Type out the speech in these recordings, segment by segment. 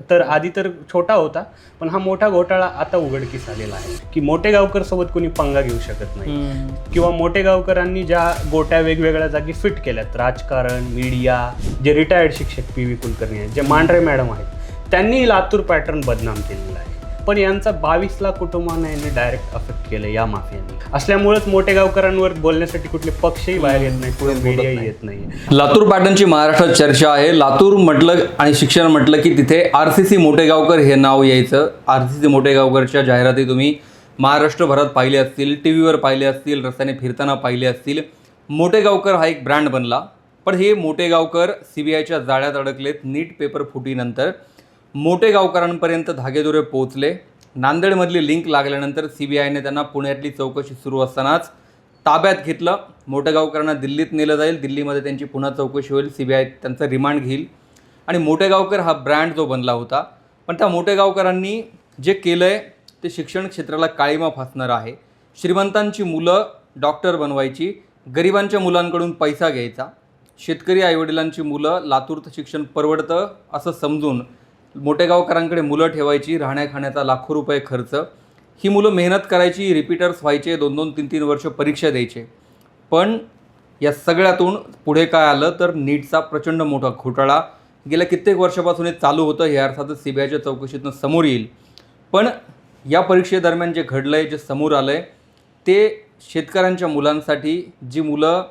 तर आधी तर छोटा होता, पण हा मोठा घोटाळा आता उघडकीस आलेला आहे की मोठेगावकर सोबत कोणी पंगा घेऊ शकत नाही किंवा मोठेगावकरांनी ज्या गोट्या वेगवेगळ्या जागी फिट केल्यात, राजकारण, मीडिया, जे रिटायर्ड शिक्षक पी व्ही कुलकर्णी आहेत, जे मांढरे मॅडम आहेत, त्यांनी लातूर पॅटर्न बदनाम केलेला आहे. पण यांचा 22 लाख कुटुंबांना यांनी डायरेक्ट अफेक्ट केलं या माफियांनी. असल्यामुळेच मोठेगावकरांवर बोलण्यासाठी कुठले पक्षही बाहेर येत नाही, पुढे मीडियाही येत नाही. लातूर पॅटर्नची महाराष्ट्रात चर्चा आहे. लातूर म्हटलं आणि शिक्षण म्हटलं की तिथे RCC मोठेगावकर हे नाव यायचं. RCC मोठेगावकरच्या जाहिराती तुम्ही महाराष्ट्रभरात पाहिल्या असतील, TV वर पाहिल्या असतील, रस्त्याने फिरताना पाहिल्या असतील. मोठेगावकर हा एक ब्रँड बनला. पण हे मोठेगावकर CBIच्या जाळ्यात अडकलेत. नीट पेपर फुटीनंतर मोठेगावकरांपर्यंत धागेदोरे पोहोचले. नांदेडमधली लिंक लागल्यानंतर CBIने त्यांना पुण्यातली चौकशी सुरू असतानाच ताब्यात घेतलं. मोठेगावकरांना दिल्लीत नेलं जाईल. दिल्लीमध्ये त्यांची पुन्हा चौकशी होईल. CBI त्यांचं रिमांड घेईल. आणि मोठेगावकर हा ब्रँड जो बनला होता, पण त्या मोठेगावकरांनी जे केलं आहे ते शिक्षण क्षेत्राला काळीमा फासणार आहे. श्रीमंतांची मुलं डॉक्टर बनवायची, गरिबांच्या मुलांकडून पैसा घ्यायचा. शेतकरी आईवडिलांची मुलं लातूरचं शिक्षण परवडतं असं समजून मोठेगावकरांकडे मुलं ठेवायची, राहण्या खाण्याचा लाखो रुपये खर्च. ही मुलं मेहनत करायची, रिपीटर्स व्हायचे, 2-2, 3-3 वर्ष परीक्षा द्यायचे. पण या सगळ्यातून पुढे काय आलं तर नीटचा प्रचंड मोठा घोटाळा गेल्या कित्येक वर्षापासून हे चालू होतं. हे अर्थातच CBIच्या चौकशीतून समोर येईल. पण या परीक्षेदरम्यान जे घडलं आहे, जे समोर आलं आहे, ते शेतकऱ्यांच्या मुलांसाठी, जी मुलं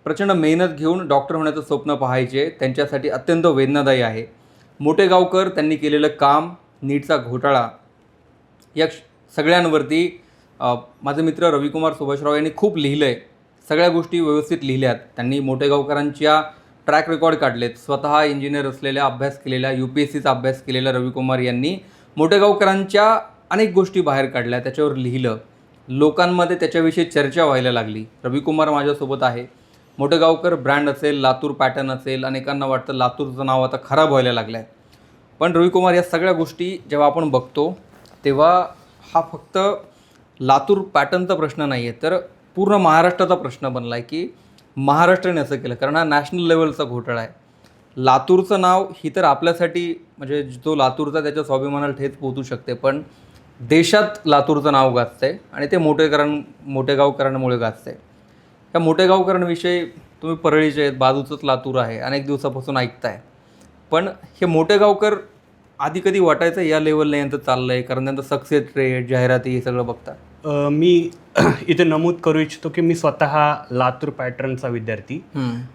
प्रचंड मेहनत घेऊन डॉक्टर होण्याचं स्वप्न पाहायचे, त्यांच्यासाठी अत्यंत वेदनादायी आहे. मोठेगावकर त्यांनी केलेलं काम, नीटचा घोटाळा, या सगळ्यांवरती माझे मित्र रविकुमार सुभाषराव यांनी खूप लिहिलं आहे. सगळ्या गोष्टी व्यवस्थित लिहिल्यात त्यांनी. मोठेगावकरांच्या ट्रॅक रेकॉर्ड काढलेत. स्वतः इंजिनियर असलेल्या, अभ्यास केलेल्या, UPSCचा अभ्यास केलेल्या रविकुमार यांनी मोठेगावकरांच्या अनेक गोष्टी बाहेर काढल्या, त्याच्यावर लिहिलं. लोकांमध्ये त्याच्याविषयी चर्चा व्हायला लागली. रविकुमार माझ्यासोबत आहे. मोठेगावकर ब्रँड असेल, लातूर पॅटर्न असेल, अनेकांना वाटतं लातूरचं नाव आता खराब व्हायला लागलं आहे. पण रविकुमार, या सगळ्या गोष्टी जेव्हा आपण बघतो तेव्हा हा फक्त लातूर पॅटर्नचा प्रश्न नाही आहे, तर पूर्ण महाराष्ट्राचा प्रश्न बनला आहे की महाराष्ट्राने असं केलं. कारण हा नॅशनल लेवलचा घोटाळा आहे. लातूरचं नाव ही तर आपल्यासाठी, म्हणजे जो लातूरचा त्याच्या स्वाभिमानाला ठेच पोहोचू शकते, पण देशात लातूरचं नाव गाजतं आहे आणि ते मोठेगावकरांमुळे गाजतं आहे. या मोठेगावकरांविषयी तुम्ही परळीचे आहेत, बाजूचंच लातूर आहे, अनेक दिवसापासून ऐकताय. पण हे मोठेगावकर आधी कधी वाटायचं या लेवलला यांचं चाललं आहे, कारण त्यांचं सक्सेस रेट, जाहिराती हे सगळं बघता. मी इथे नमूद करू इच्छितो की मी स्वतः लातूर पॅटर्नचा विद्यार्थी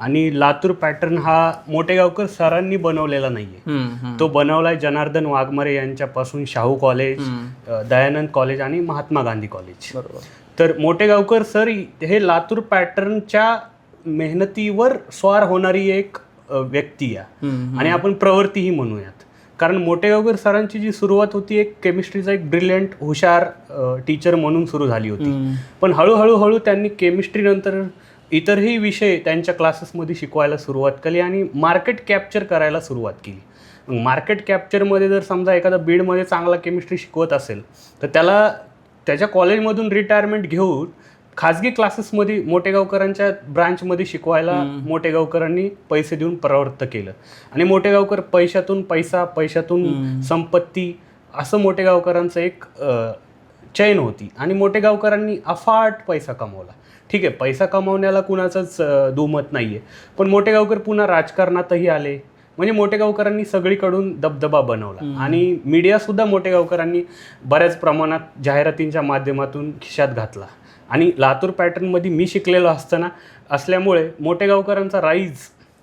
आणि लातूर पॅटर्न हा मोठेगावकर सरांनी बनवलेला नाहीये. तो बनवलाय जनार्दन वाघमारे यांच्यापासून शाहू कॉलेज, दयानंद कॉलेज आणि महात्मा गांधी कॉलेज. बरोबर. तर मोठेगावकर सर हे लातूर पॅटर्नच्या मेहनतीवर स्वार होणारी एक व्यक्ती आहे आणि आपण प्रवृत्तीही म्हणूयात. कारण मोठेगावकर सरांची जी सुरुवात होती, एक केमिस्ट्रीचा एक ब्रिलियंट हुशार टीचर म्हणून सुरू झाली होती. पण हळूहळू त्यांनी केमिस्ट्री नंतर इतरही विषय त्यांच्या क्लासेसमध्ये शिकवायला सुरुवात केली आणि मार्केट कॅप्चर करायला सुरुवात केली. मार्केट कॅप्चरमध्ये जर समजा एखादा बीडमध्ये चांगला केमिस्ट्री शिकवत असेल तर त्याला त्याच्या कॉलेजमधून रिटायरमेंट घेऊन खाजगी क्लासेसमध्ये मोठेगावकरांच्या ब्रांचमध्ये शिकवायला मोठेगावकरांनी पैसे देऊन प्रवृत्त केलं. आणि मोठेगावकर पैशातून संपत्ती, असं मोठेगावकरांचं एक चैन होती. आणि मोठेगावकरांनी अफाट पैसा कमवला. ठीक आहे, पैसा कमावण्याला कुणाचंच दुमत नाही आहे, पण मोठेगावकर पुन्हा राजकारणातही आले. म्हणजे मोठेगावकरांनी सगळीकडून दबदबा बनवला आणि मीडियासुद्धा मोठेगावकरांनी बऱ्याच प्रमाणात जाहिरातींच्या माध्यमातून खिशात घातला. आणि लातूर पॅटर्नमध्ये मी शिकलेलो असल्यामुळे मोठेगावकरांचा राईज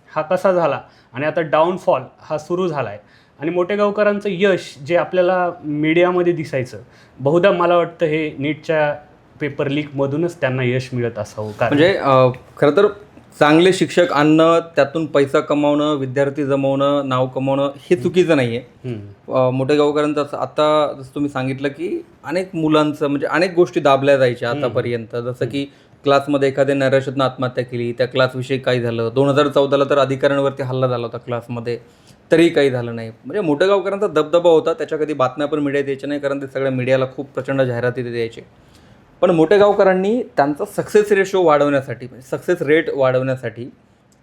हा कसा झाला आणि आता डाऊनफॉल हा सुरू झाला आहे. आणि मोठेगावकरांचं यश जे आपल्याला मीडियामध्ये दिसायचं, बहुधा मला वाटतं हे नीटच्या पेपर लीकमधूनच त्यांना यश मिळत असावं. म्हणजे खरं तर चांगले शिक्षक आणणं, त्यातून पैसा कमावणं, विद्यार्थी जमवणं, नाव कमावणं हे चुकीचं नाही आहे. मोठेगावकरांचं आता जसं तुम्ही सांगितलं की अनेक मुलांचं म्हणजे अनेक गोष्टी दाबल्या जायच्या आतापर्यंत. जसं की क्लासमध्ये एखाद्या नैराश्यातून आत्महत्या केली, त्या क्लासविषयी काही झालं. 2014ला तर अधिकाऱ्यांवरती हल्ला झाला होता क्लासमध्ये, तरी काही झालं नाही. म्हणजे मोठेगावकरांचा दबदबा होता. त्याच्या कधी बातम्या पण मीडियात यायच्या नाही, कारण ते सगळ्या मीडियाला खूप प्रचंड जाहिराती द्यायचे. पण मोठेगावकरांनी त्यांचा सक्सेस रेशो वाढवण्यासाठी, म्हणजे सक्सेस रेट वाढवण्यासाठी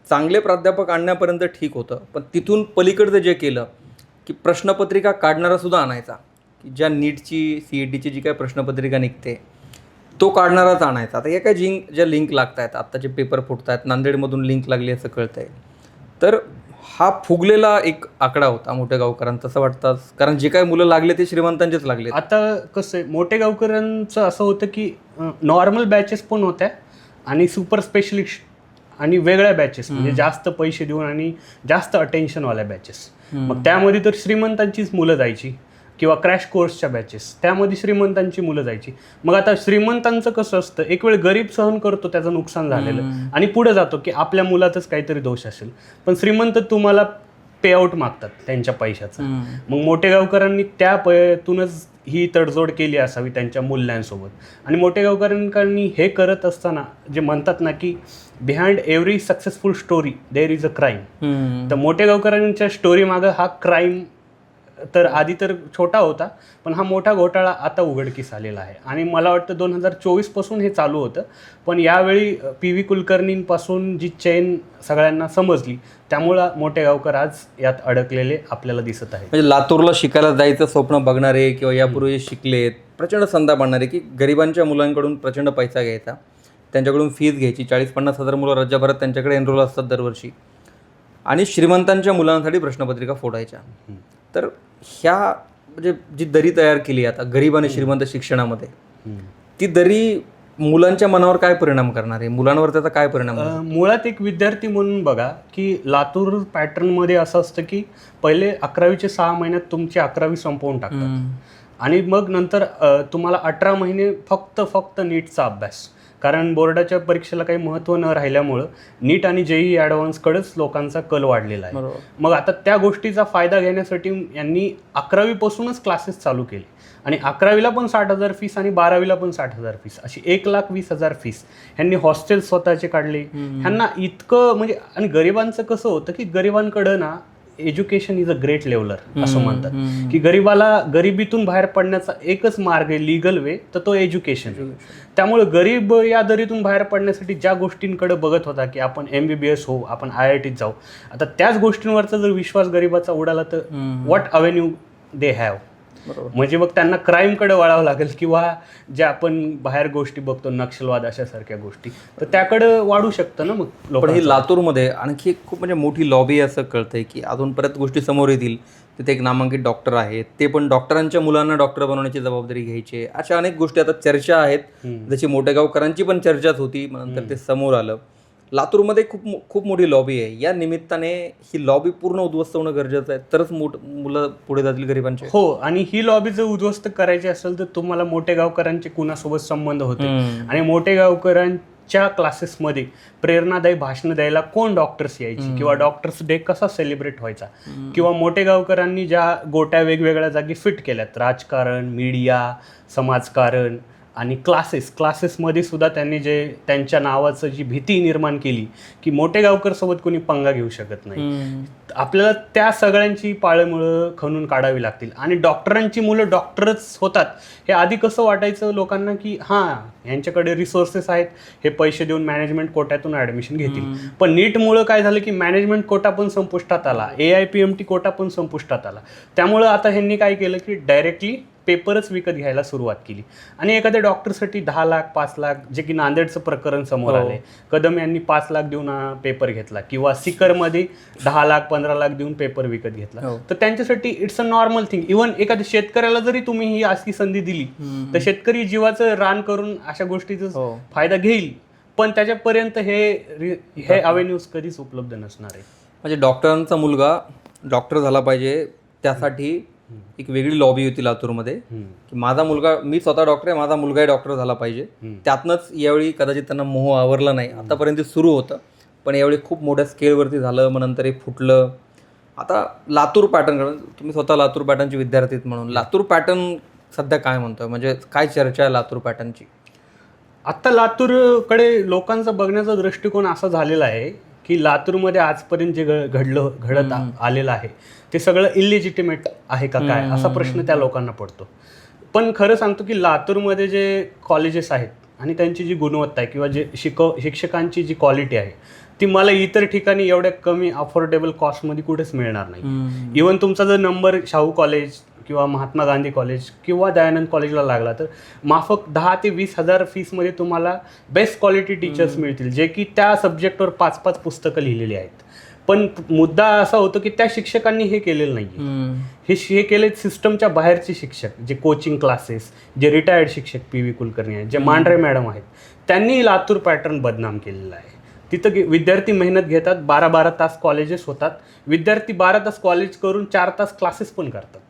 चांगले प्राध्यापक आणण्यापर्यंत ठीक होतं, पण तिथून पलीकडचं जे केलं की प्रश्नपत्रिका काढणारा सुद्धा आणायचा, की ज्या नीटची CETची जी काही प्रश्नपत्रिका निघते तो काढणाराच आणायचा. आता या काय ज्या लिंक लागत आहेत, आत्ताचे पेपर फुटत आहेत, नांदेडमधून लिंक लागली असं कळतं आहे. तर हा फुगलेला एक आकडा होता मोठेगावकरांचा असं वाटतं, कारण जे काही मुलं लागले ते श्रीमंतांचेच लागले. आता कसं आहे, मोठेगावकरांचं असं होतं की नॉर्मल बॅचेस पण होत्या आणि सुपर स्पेशलिस्ट आणि वेगळ्या बॅचेस, म्हणजे जास्त पैसे देऊन आणि जास्त अटेन्शनवाल्या बॅचेस. मग त्यामध्ये तर श्रीमंतांचीच मुलं जायची, किंवा क्रॅश कोर्सच्या बॅचेस त्यामध्ये श्रीमंतांची मुलं जायची. मग आता श्रीमंतांचं कसं असतं, एक वेळ गरीब सहन करतो त्याचं नुकसान झालेलं आणि पुढे जातो की आपल्या मुलातच काहीतरी दोष असेल, पण श्रीमंत तुम्हाला पेआउट मागतात त्यांच्या पैशाचा. मग मोठेगावकरांनी त्या पयातूनच ही तडजोड केली असावी त्यांच्या मूल्यांसोबत. आणि मोठेगावकरांनी हे करत असताना जे म्हणतात ना की behind every successful story there is a crime, तर मोठेगावकरांच्या स्टोरी मागं हा क्राईम तर आधी तर छोटा होता, पण हा मोठा घोटाळा आता उघडकीस आलेला आहे. आणि मला वाटतं 2024 पासून हे चालू होतं, पण यावेळी PV कुलकर्णींपासून जी चेन सगळ्यांना समजली त्यामुळं मोठेगावकर आज यात अडकलेले आपल्याला दिसत आहे. म्हणजे लातूरला शिकायला जायचं स्वप्न बघणारे किंवा यापूर्वी शिकलेत, प्रचंड संधा पाडणारे, की गरिबांच्या मुलांकडून प्रचंड पैसा घ्यायचा, त्यांच्याकडून फीज घ्यायची. 40-50 हजार मुलं राज्यभरात त्यांच्याकडे एनरोल असतात दरवर्षी, आणि श्रीमंतांच्या मुलांसाठी प्रश्नपत्रिका फोडायच्या. तर ह्या म्हणजे जी दरी तयार केली आता गरीब आणि श्रीमंत शिक्षणामध्ये, ती दरी मुलांच्या मनावर काय परिणाम करणार आहे, मुलांवर त्याचा काय परिणाम? मुळात एक विद्यार्थी म्हणून बघा की लातूर पॅटर्नमध्ये असं असतं की पहिले 11वीचे 6 महिन्यात तुमची 11वी संपवून टाकतात आणि मग नंतर तुम्हाला 18 महिने फक्त नीटचा अभ्यास, कारण बोर्डाच्या परीक्षेला काही महत्त्व न राहिल्यामुळं नीट आणि JEE ॲडव्हान्सकडेच लोकांचा कल वाढलेला आहे. मग आता त्या गोष्टीचा फायदा घेण्यासाठी यांनी 11वीपासूनच क्लासेस चालू केले आणि 11वीला पण 60,000 फीस आणि 12वीला पण 60,000 फीस, अशी 1,20,000 फीस. ह्यांनी हॉस्टेल स्वतःचे काढले. ह्यांना इतकं म्हणजे, आणि गरिबांचं कसं होतं की गरिबांकडं ना education is a great leveller असं म्हणतात, की गरिबाला गरिबीतून बाहेर पडण्याचा एकच मार्ग आहे लिगल वे, तर तो एज्युकेशन. त्यामुळे गरीब या दरीतून बाहेर पडण्यासाठी ज्या गोष्टींकडे बघत होता की आपण MBBS होऊ, आपण IITत जाऊ, आता त्याच गोष्टींवरचा जर विश्वास गरिबाचा उडाला तर व्हॉट अव्हेन्यू दे हॅव. म्हणजे मग त्यांना क्राईमकडे वळावं लागेल, किंवा ज्या आपण बाहेर गोष्टी बघतो नक्षलवाद अशासारख्या गोष्टी, तर त्याकडे वाढू शकतं ना मग. पण ही लातूरमध्ये आणखी एक खूप म्हणजे मोठी लॉबी असं कळतंय की अजून परत गोष्टी समोर येतील. तिथे एक नामांकित डॉक्टर आहेत, ते पण डॉक्टरांच्या मुलांना डॉक्टर बनवण्याची जबाबदारी घ्यायची. अशा अनेक गोष्टी आता चर्चा आहेत, जशी मोठेगावकरांची पण चर्चाच होती, नंतर ते समोर आलं. लातूरमध्ये खूप मोठी लॉबी आहे. या निमित्ताने ही लॉबी पूर्ण उद्ध्वस्त होणं गरजेचं आहे, तरच मुलं पुढे जातील गरिबांचे. हो, आणि ही लॉबी जर उद्ध्वस्त करायची असेल तर तुम्हाला मोठेगावकरांचे कुणासोबत संबंध होते, आणि मोठेगावकरांच्या क्लासेसमध्ये प्रेरणादायी भाषणं द्यायला कोण डॉक्टर्स यायची, किंवा डॉक्टर्स डे कसा सेलिब्रेट व्हायचा, किंवा मोठेगावकरांनी ज्या गोट्या वेगवेगळ्या जागी फिट केल्यात, राजकारण, मीडिया, समाजकारण आणि क्लासेसमध्ये सुद्धा त्यांनी जे त्यांच्या नावाचं जी भीती निर्माण केली की मोठेगावकरसोबत कोणी पंगा घेऊ शकत नाही, आपल्याला त्या सगळ्यांची पाळेमुळं खणून काढावी लागतील. आणि डॉक्टरांची मुलं डॉक्टरच होतात हे आधी कसं वाटायचं लोकांना की हां यांच्याकडे रिसोर्सेस आहेत, हे पैसे देऊन मॅनेजमेंट कोट्यातून ॲडमिशन घेतील. पण नीटमुळं काय झालं की मॅनेजमेंट कोटा पण संपुष्टात आला, AIPMT कोटा पण संपुष्टात आला. त्यामुळं आता ह्यांनी काय केलं की डायरेक्टली पेपरच विकत घ्यायला सुरुवात केली, आणि एखाद्या डॉक्टरसाठी 10 लाख 5 लाख, जे की नांदेडचं प्रकरण समोर आले, कदम यांनी 5 लाख देऊन पेपर घेतला, किंवा सिकरमध्ये 10 लाख 15 लाख देऊन पेपर विकत घेतला. तर त्यांच्यासाठी it's a normal thing. Even एखाद्या शेतकऱ्याला जरी तुम्ही ही अशी संधी दिली तर शेतकरी जीवाचं रान करून अशा गोष्टीचा फायदा घेईल, पण त्याच्यापर्यंत हे अवेन्यूज कधीच उपलब्ध नसणार आहे. म्हणजे डॉक्टरांचा मुलगा डॉक्टर झाला पाहिजे, त्यासाठी एक वेगळी लॉबी होती लातूरमध्ये, की माझा मुलगा, मी स्वतः डॉक्टर आहे, माझा मुलगाही डॉक्टर झाला पाहिजे. त्यातनंच यावेळी कदाचित त्यांना मोह आवरला नाही, आतापर्यंत सुरू होतं, पण यावेळी खूप मोठ्या स्केलवरती झालं, मग नंतर हे फुटलं. आता लातूर पॅटर्न, तुम्ही स्वतः लातूर पॅटर्नचे विद्यार्थी म्हणून लातूर पॅटर्न सध्या काय म्हणतोय, म्हणजे काय चर्चा आहे लातूर पॅटर्नची? आत्ता लातूरकडे लोकांचा बघण्याचा दृष्टिकोन असा झालेला आहे की लातूरमध्ये आजपर्यंत जे घडत आलेलं आहे ते सगळं इलिजिटिमेट आहे का काय, असा प्रश्न त्या लोकांना पडतो. पण खरं सांगतो की लातूरमध्ये जे कॉलेजेस आहेत आणि त्यांची जी गुणवत्ता आहे, किंवा जे शिक्षकांची जी क्वालिटी आहे, ती मला इतर ठिकाणी एवढ्या कमी अफोर्डेबल कॉस्टमध्ये कुठेच मिळणार नाही. इवन तुमचा जर नंबर शाहू कॉलेज किंवा महात्मा गांधी कॉलेज किंवा दयानंद कॉलेजला लागला तर माफक 10 ते 20,000 फीसमध्ये तुम्हाला बेस्ट क्वालिटी टीचर्स मिळतील, जे की त्या सब्जेक्टवर 5-5 पुस्तकं लिहिलेली आहेत. पण मुद्दा असा होतो की त्या शिक्षकांनी हे केलेलं नाही. हे केले सिस्टमच्या बाहेरचे शिक्षक, जे कोचिंग क्लासेस, जे रिटायर्ड शिक्षक PV कुलकर्णी आहेत, जे मांढरे मॅडम आहेत, त्यांनी लातूर पॅटर्न बदनाम केलेला आहे. तिथं विद्यार्थी मेहनत घेतात, 12-12 तास कॉलेजेस होतात, विद्यार्थी 12 तास कॉलेज करून 4 तास क्लासेस पण करतात.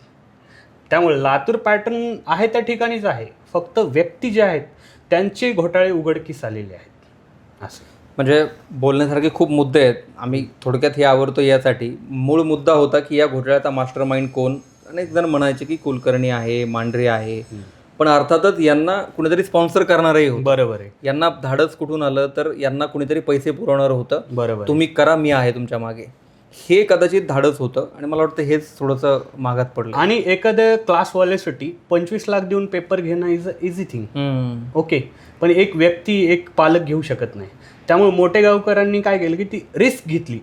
त्यामुळे लातूर पॅटर्न आहे त्या ठिकाणीच आहे, फक्त व्यक्ती जे आहेत त्यांचे घोटाळे उघडकीस आलेले आहेत. असं म्हणजे बोलण्यासारखे खूप मुद्दे आहेत. आम्ही थोडक्यात हे आवडतो यासाठी. मूळ मुद्दा होता की या घोटाळ्याचा मास्टर माइंड कोण. अनेक जण म्हणायचे की कुलकर्णी आहे, मांढरे आहे, पण अर्थातच यांना कुणीतरी स्पॉन्सर करणारही होतं. बरोबर आहे. यांना धाडस कुठून आलं तर यांना कुणीतरी पैसे पुरवणार होतं. बरोबर, तुम्ही करा, मी आहे तुमच्या मागे, हे कदाचित धाडस होतं. आणि मला वाटतं हेच थोडंसं मागात पडलं. आणि एखाद्या क्लासवाल्यासाठी 25 लाख देऊन पेपर घेणं is a easy thing. Okay, पण एक व्यक्ती, एक पालक घेऊ शकत नाही. त्यामुळे मोठेगावकरांनी काय केलं की ती रिस्क घेतली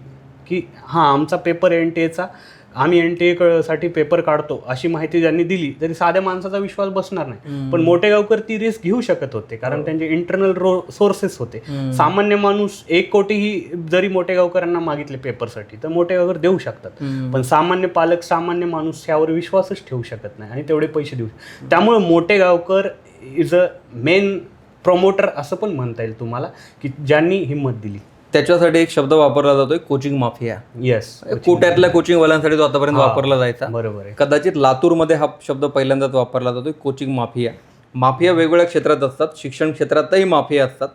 की हां, आमचा पेपर NTA आम्ही NTA साठी पेपर काढतो अशी माहिती ज्यांनी दिली तरी साध्या माणसाचा विश्वास बसणार नाही. पण मोठेगावकर ती रिस्क घेऊ शकत होते, कारण त्यांचे इंटरनल सोर्सेस होते. सामान्य माणूस 1 कोटीही जरी मोठेगावकरांना मागितले पेपरसाठी तर मोठेगावकर देऊ शकतात. पण सामान्य पालक, सामान्य माणूस यावर विश्वासच ठेवू शकत नाही आणि तेवढे पैसे देऊ. त्यामुळे मोठेगावकर इज अ मेन प्रमोटर असं पण म्हणता येईल तुम्हाला, की ज्यांनी हिंमत दिली. त्याच्यासाठी एक शब्द वापरला जातोय, कोचिंग माफिया. येस, कोट्यातल्या कोचिंगवाल्यांसाठी तो आतापर्यंत वापरला जायचा. बरोबर आहे. कदाचित लातूरमध्ये हा शब्द पहिल्यांदाच वापरला जातोय, कोचिंग माफिया. माफिया वेगवेगळ्या क्षेत्रात असतात, शिक्षण क्षेत्रातही माफिया असतात,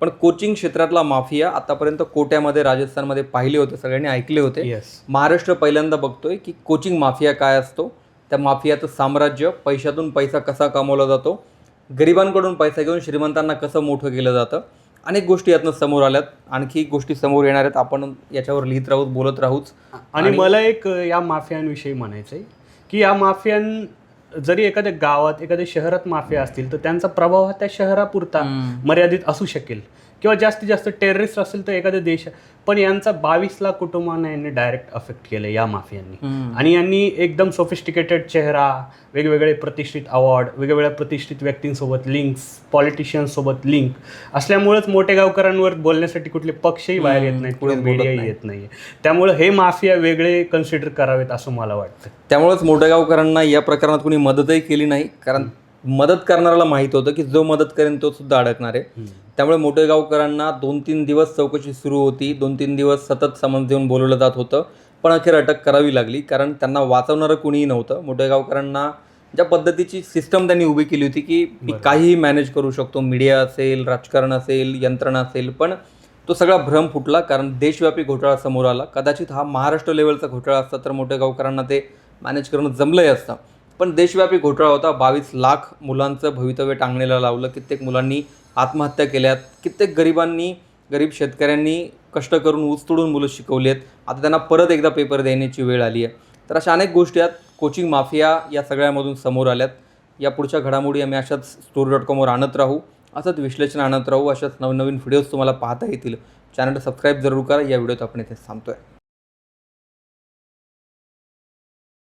पण कोचिंग क्षेत्रातला माफिया आतापर्यंत कोट्यामध्ये, राजस्थानमध्ये पाहिले होते, सगळ्यांनी ऐकले होते. महाराष्ट्र पहिल्यांदा बघतोय की कोचिंग माफिया काय असतो, त्या माफियाचं साम्राज्य, पैशातून पैसा कसा कमवला जातो, गरिबांकडून पैसा घेऊन श्रीमंतांना कसं मोठं केलं जातं. अनेक गोष्टी यातनं समोर आल्यात, आणखी गोष्टी समोर येणार आहेत. आपण याच्यावर लिहित राहूच, बोलत राहूच. आणि मला एक या माफियांविषयी म्हणायचं आहे की या माफियां जरी एखाद्या गावात, एखाद्या शहरात माफिया असतील तर त्यांचा प्रभाव हा त्या शहरापुरता मर्यादित असू शकेल, किंवा जास्तीत जास्त टेररिस्ट असेल तर एखाद्या देश. पण यांचा 22 लाख कुटुंबांना यांनी डायरेक्ट अफेक्ट केलं या माफियांनी. आणि यांनी एकदम सोफिस्टिकेटेड चेहरा, वेगवेगळे प्रतिष्ठित अवॉर्ड, वेगवेगळ्या प्रतिष्ठित व्यक्तींसोबत लिंक्स, पॉलिटिशियन्ससोबत लिंक असल्यामुळेच मोठेगावकरांवर बोलण्यासाठी कुठले पक्षही बाहेर येत नाहीत, कुठे मीडियाही येत नाही. त्यामुळे हे माफिया वेगळे कन्सिडर करावेत असं मला वाटतं. त्यामुळेच मोठेगावकरांना या प्रकरणात कुणी मदतही केली नाही, कारण मदत करणाऱ्याला माहीत होतं की जो मदत करेन तो सुद्धा अडकणार आहे. त्यामुळे मोठेगावकरांना 2-3 दिवस चौकशी सुरू होती, 2-3 दिवस सतत समन्स देऊन बोलवलं जात होतं, पण अखेर अटक करावी लागली, कारण त्यांना वाचवणारं कुणीही नव्हतं. मोठेगावकरांना ज्या पद्धतीची सिस्टम त्यांनी उभी केली होती की मी काहीही मॅनेज करू शकतो, मीडिया असेल, राजकारण असेल, यंत्रणा असेल, पण तो सगळा भ्रम फुटला, कारण देशव्यापी घोटाळा समोर आला. कदाचित हा महाराष्ट्र लेवलचा घोटाळा असता तर मोठेगावकरांना ते मॅनेज करणं जमलंही असतं, पण देशव्यापी घोटाळा होता. 22 लाख मुलांचं भवितव्य टांगणीला लावलं. कित्येक मुलांनी आत्महत्या केल्यात, कित्येक गरीब शेतकऱ्यांनी कष्ट करून ऊस तोडून मुलं शिकवली आहेत. आता त्यांना परत एकदा पेपर देण्याची वेळ आली आहे. तर अशा अनेक गोष्टी आहेत. कोचिंग माफिया या सगळ्यामधून समोर आल्यात. या पुढच्या घडामोडी आम्ही अशाच story.com आणत राहू, असंच विश्लेषण आणत राहू, अशाच नवनवीन व्हिडिओज तुम्हाला पाहता येतील. चॅनल सबस्क्राईब जरूर करा. या व्हिडिओत आपण इथे थांबतोय.